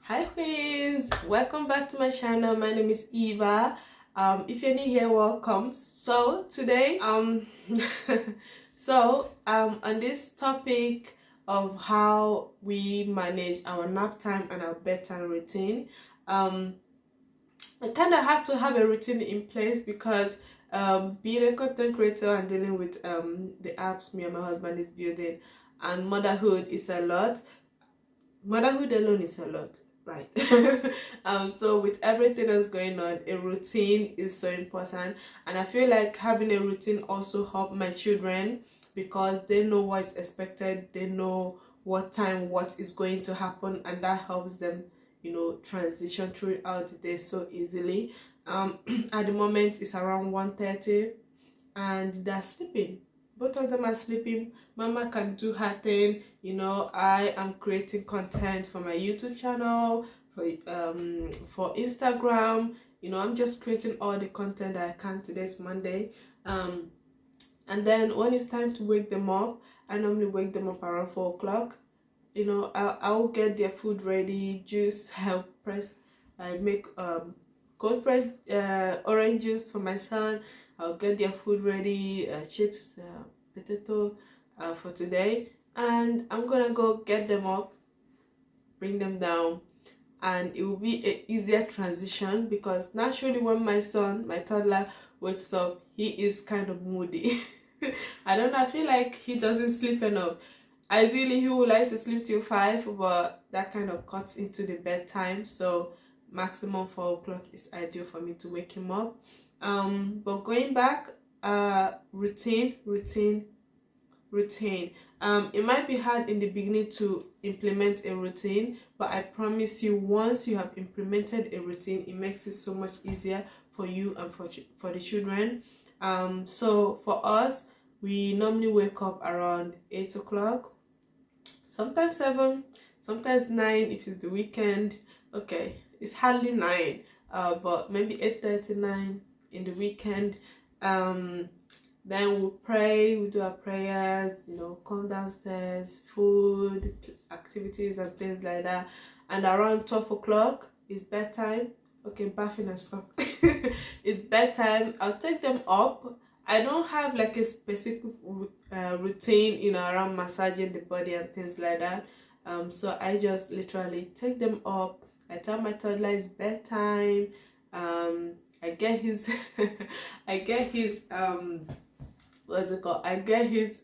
Hi queens, welcome back to my channel. My name is Eva. If you're new here, welcome. So today on this topic of how we manage our nap time and our bedtime routine, I kind of have to have a routine in place because being a content creator and dealing with the apps me and my husband is building, and motherhood is a lot. Motherhood alone is a lot, right? So with everything that's going on, a routine is so important, and I feel like having a routine also help my children because they know what's expected, they know what time what is going to happen, and that helps them, transition throughout the day so easily. At the moment it's around 1:30 and they're sleeping. Both of them are sleeping. Mama can do her thing. I am creating content for my YouTube channel, for Instagram. I'm just creating all the content that I can. Today's Monday. And then when it's time to wake them up, I normally wake them up around 4 o'clock. I'll get their food ready, juice, help press. I make cold press orange juice for my son. I'll get their food ready, chips, potato for today, and I'm gonna go get them up, bring them down, and it will be an easier transition because naturally when my son, my toddler, wakes up, he is kind of moody. I don't know, I feel like he doesn't sleep enough. Ideally he would like to sleep till 5, but that kind of cuts into the bedtime, so maximum 4 o'clock is ideal for me to wake him up. But going back, routine. It might be hard in the beginning to implement a routine, but I promise you, once you have implemented a routine, it makes it so much easier for you and for the children. So for us, we normally wake up around 8 o'clock, sometimes 7, sometimes 9 if it's the weekend. Okay, it's hardly 9, but maybe 8:39 in the weekend. Then we'll pray, we do our prayers, come downstairs, food, activities and things like that. And around 12 o'clock is bedtime. Okay, bathing and stuff. It's bedtime. I'll take them up. I don't have like a specific routine, around massaging the body and things like that. So I just literally take them up. I tell my toddler it's bedtime. I get his what's it called? I get his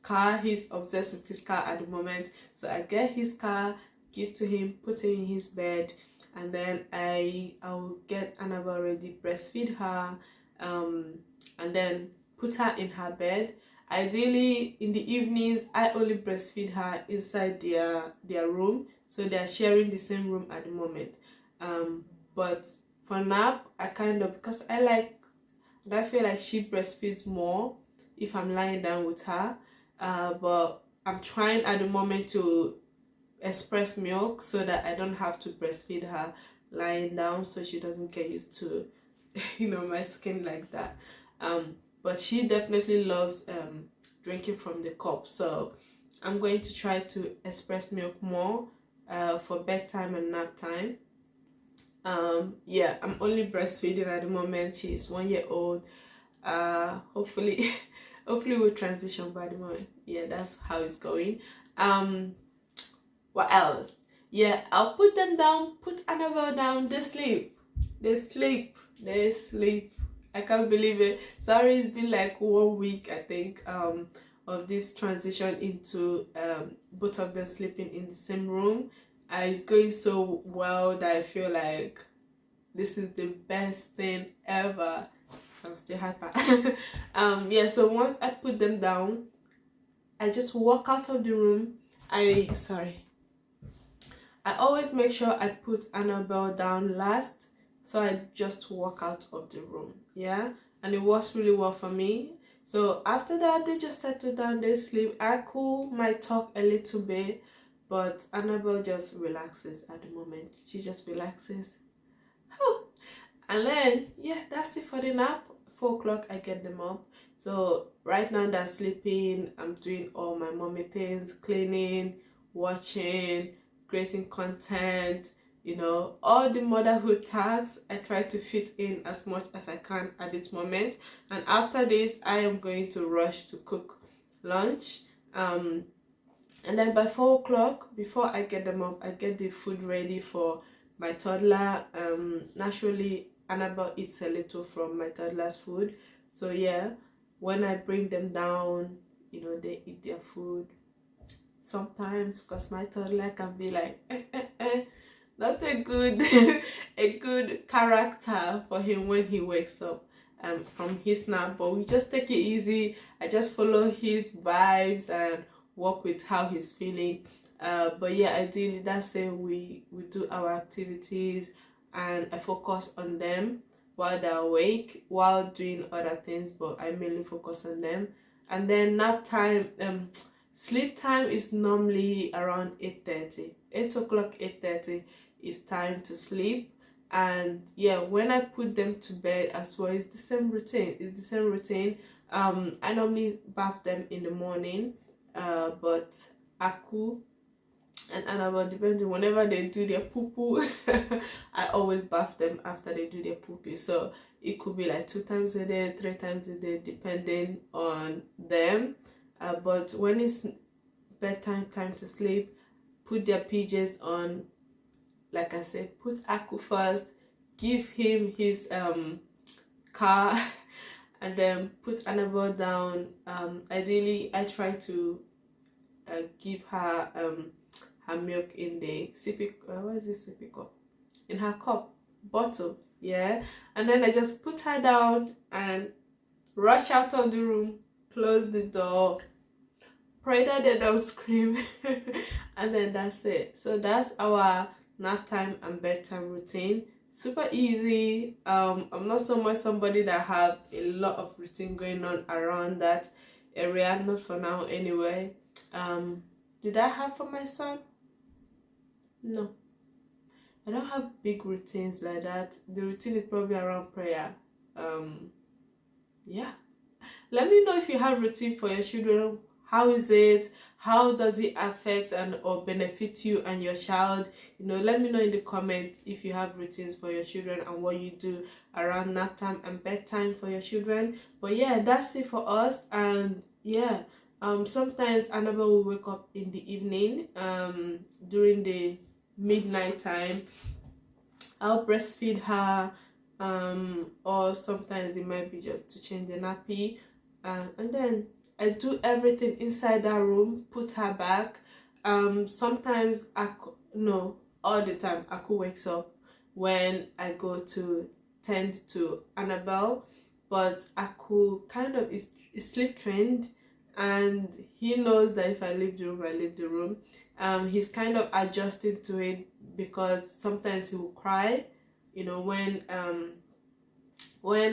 car. He's obsessed with his car at the moment, so I get his car, give to him, put him in his bed, and then I'll get Annabelle ready, breastfeed her, and then put her in her bed. Ideally in the evenings I only breastfeed her inside their room, so they're sharing the same room at the moment. But for nap, I kind of, because I feel like she breastfeeds more if I'm lying down with her, but I'm trying at the moment to express milk so that I don't have to breastfeed her lying down, so she doesn't get used to my skin like that. But she definitely loves drinking from the cup, so I'm going to try to express milk more for bedtime and nap time. Yeah, I'm only breastfeeding at the moment. She's 1 year old. Hopefully hopefully we'll transition by the moment. Yeah, that's how it's going. What else? Yeah, I'll put them down, put Annabelle down. They sleep. I can't believe it. Sorry, it's been like 1 week, I think, of this transition into both of them sleeping in the same room. It's going so well that I feel like this is the best thing ever. I'm still hyper. Yeah, so once I put them down, I just walk out of the room. I always make sure I put Annabelle down last, so I just walk out of the room. Yeah, and it works really well for me. So after that, they just settle down, they sleep. I might talk a little bit, but Annabelle just relaxes at the moment. She just relaxes. And then, yeah, that's it for the nap. 4 o'clock I get them up. So right now they're sleeping. I'm doing all my mommy things, cleaning, watching, creating content, You know, all the motherhood tasks I try to fit in as much as I can at this moment. And after this, I am going to rush to cook lunch. And then by 4 o'clock, before I get them up, I get the food ready for my toddler. Naturally, Annabelle eats a little from my toddler's food. So yeah, when I bring them down, you know, they eat their food. Sometimes, because my toddler can be like, not a good a good character for him when he wakes up from his nap, but we just take it easy. I just follow his vibes and work with how he's feeling. But yeah, ideally that's it. We do our activities and I focus on them while they're awake, while doing other things, but I mainly focus on them. And then nap time, sleep time is normally around 8:30, 8 o'clock, 8:30 is time to sleep. And yeah, when I put them to bed as well, it's the same routine. I normally bath them in the morning, but Aku and Annabelle, depending whenever they do their poo-poo, I always bath them after they do their poo-poo. So it could be like 2 times a day, 3 times a day, depending on them. But when it's bedtime, time to sleep, put their PJs on. Like I said, put Aku first, give him his car, and then put Annabelle down. Ideally, I try to give her her milk in the sippy what is this sippy cup? In her cup bottle, yeah. And then I just put her down and rush out of the room, close the door, pray that they don't scream, and then that's it. So that's our nap time and bedtime routine. Super easy. I'm not so much somebody that have a lot of routine going on around that area, not for now anyway. Did I have for my son? No, I don't have big routines like that. The routine is probably around prayer. Yeah, let me know if you have routine for your children. How is it? How does it affect and or benefit you and your child? You know, let me know in the comment if you have routines for your children and what you do around nap time and bedtime for your children. But yeah, that's it for us. And yeah, sometimes Annabelle will wake up in the evening, during the midnight time. I'll breastfeed her, or sometimes it might be just to change the nappy, and then I do everything inside that room, put her back. Sometimes no, all the time Aku wakes up when I go to tend to Annabelle, but Aku kind of is sleep trained, and he knows that if I leave the room, I leave the room. He's kind of adjusting to it, because sometimes he will cry, you know, when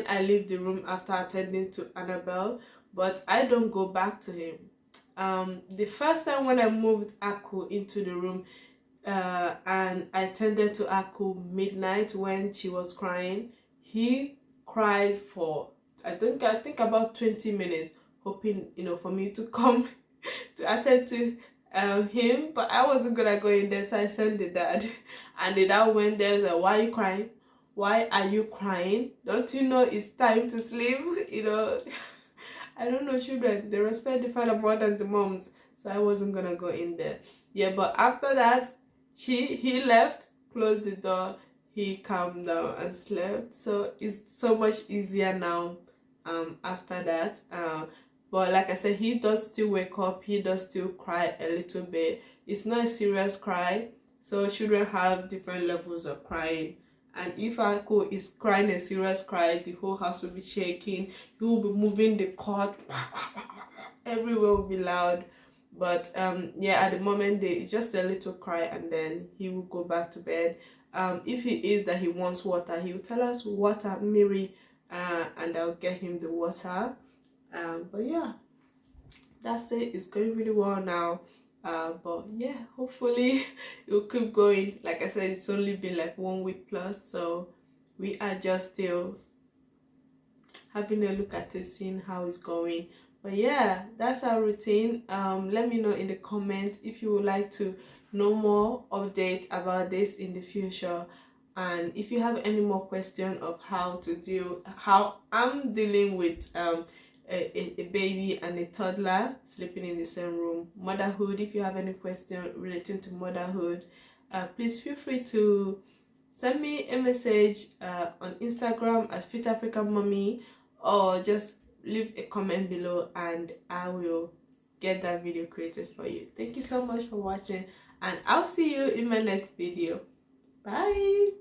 I leave the room after attending to Annabelle, but I don't go back to him. The first time when I moved Aku into the room, and I tended to Aku midnight when she was crying, he cried for I think about 20 minutes, hoping, you know, for me to come to attend to him, but I wasn't gonna go in there, so I sent the dad, and the dad went there and said, "Why are you crying? Why are you crying? Don't you know it's time to sleep?" You know, I don't know, children, they respect the father more than the moms, so I wasn't gonna go in there. Yeah, but after that, he left, closed the door, he calmed down and slept. So it's so much easier now after that. But like I said, he does still wake up, he does still cry a little bit. It's not a serious cry, so children have different levels of crying. And if Uncle is crying a serious cry, the whole house will be shaking, he will be moving the cot, everywhere will be loud. But yeah, at the moment it's just a little cry, and then he will go back to bed. If he is that he wants water, he will tell us, "Water, Mary," and I'll get him the water. But yeah, that's it. It's going really well now. But yeah, hopefully it will keep going. Like I said, it's only been like 1 week plus, so we are just still having a look at it, seeing how it's going. But yeah, that's our routine. Let me know in the comments if you would like to know more updates about this in the future. And if you have any more question of how I'm dealing with a baby and a toddler sleeping in the same room, motherhood, if you have any question relating to motherhood, please feel free to send me a message on Instagram at Fit African Mommy, or just leave a comment below and I will get that video created for you. Thank you so much for watching, and I'll see you in my next video. Bye.